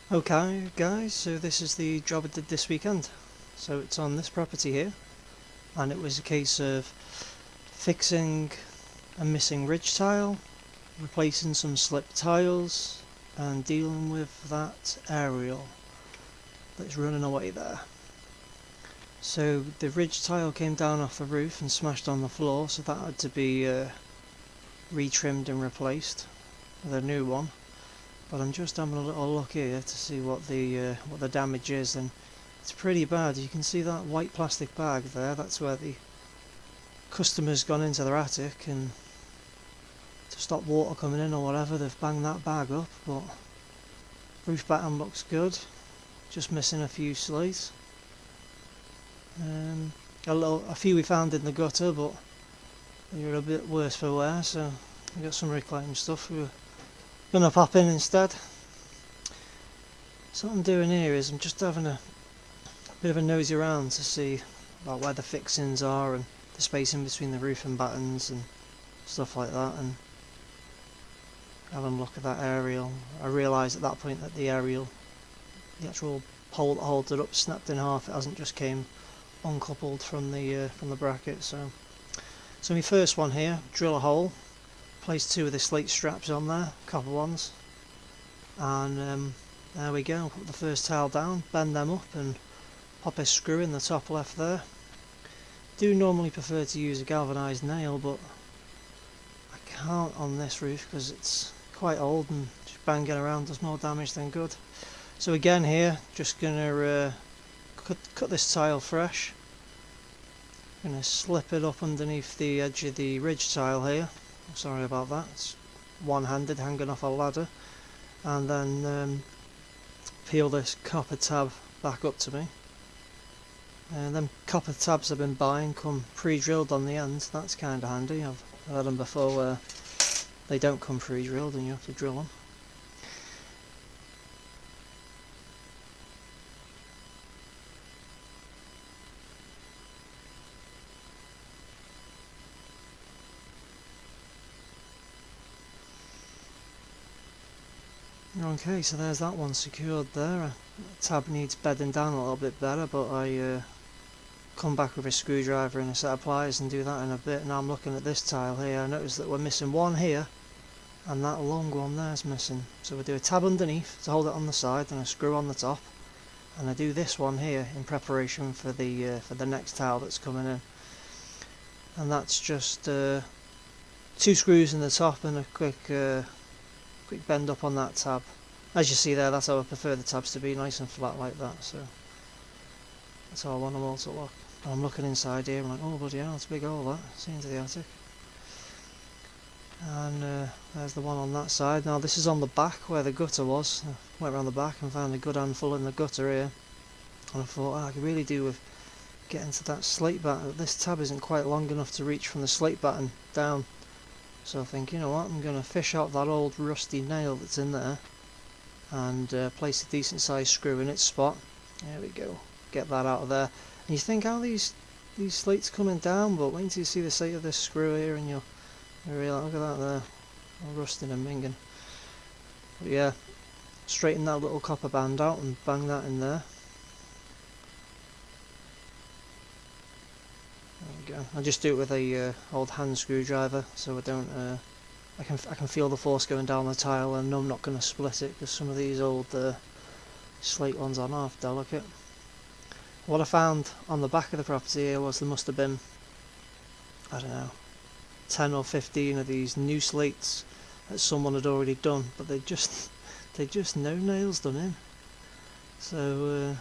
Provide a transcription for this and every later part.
Okay guys, so this is the job I did this weekend. So it's on this property here, and it was a case of fixing a missing ridge tile, replacing some slipped tiles, and dealing with that aerial that's running away there. So the ridge tile came down off the roof and smashed on the floor, so that had to be retrimmed and replaced with a new one. But I'm just having a little look here to see what the damage is, and it's pretty bad. You can see that white plastic bag there. That's where the customer's gone into their attic, and to stop water coming in or whatever, they've banged that bag up. But roof batten looks good, just missing a few slates. A few we found in the gutter, but they were a bit worse for wear, so we got some reclaimed stuff. We were gonna pop in instead. So what I'm doing here is I'm just having a bit of a nosy around to see about where the fixings are and the spacing between the roof and battens and stuff like that, and having a look at that aerial. I realised at that point that the aerial, the actual pole that holds it up, snapped in half. It hasn't just came uncoupled from the bracket. So my first one here, drill a hole, place two of the slate straps on there, copper ones, and there we go. Put the first tile down, bend them up, and pop a screw in the top left there. Do normally prefer to use a galvanised nail, but I can't on this roof because it's quite old, and just banging around does more damage than good. So again here, just gonna cut this tile fresh. Gonna slip it up underneath the edge of the ridge tile here. Sorry about that, it's one-handed hanging off a ladder, and then peel this copper tab back up to me. And them copper tabs I've been buying come pre-drilled on the end. That's kind of handy. I've had them before where they don't come pre-drilled and you have to drill them. Okay, so there's that one secured there. The tab needs bedding down a little bit better, but I come back with a screwdriver and a set of pliers and do that in a bit. Now I'm looking at this tile here. I noticed that we're missing one here, and that long one there's missing. So we do a tab underneath to hold it on the side, and a screw on the top, and I do this one here in preparation for the next tile that's coming in. And that's just two screws in the top and a quick bend up on that tab. As you see there, that's how I prefer the tabs to be, nice and flat like that. So that's how I want them all to look. And I'm looking inside here, I'm like, oh bloody hell, it's a big hole that, see into the attic. And there's the one on that side. Now this is on the back where the gutter was. I went around the back and found a good handful in the gutter here. And I thought, I could really do with getting to that slate batten. This tab isn't quite long enough to reach from the slate batten down. So I think, you know what, I'm going to fish out that old rusty nail that's in there and place a decent sized screw in its spot. There we go, get that out of there. And you think, how these slates coming down, but wait until you see the state of this screw here and you'll realise, look at that there, all rusting and minging. But yeah, straighten that little copper band out and bang that in there. There we go. I just do it with a old hand screwdriver, so I don't. I can feel the force going down the tile, and I'm not going to split it because some of these old slate ones are half delicate. What I found on the back of the property here was there must have been, I don't know, 10 or 15 of these new slates that someone had already done, but they just no nails done in. So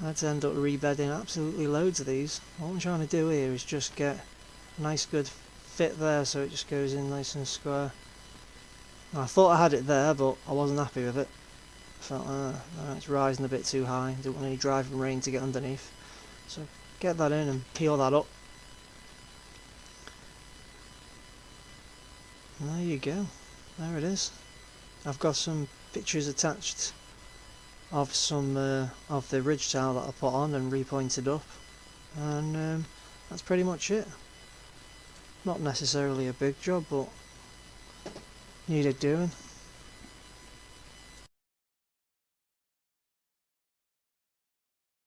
I had to end up rebedding absolutely loads of these. What I'm trying to do here is just get a nice good fit there so it just goes in nice and square. And I thought I had it there, but I wasn't happy with it. I felt it's rising a bit too high, don't want any driving rain to get underneath. So get that in and peel that up. And there you go, there it is. I've got some pictures attached of some of the ridge tile that I put on and repointed up, and that's pretty much it. Not necessarily a big job, but needed doing.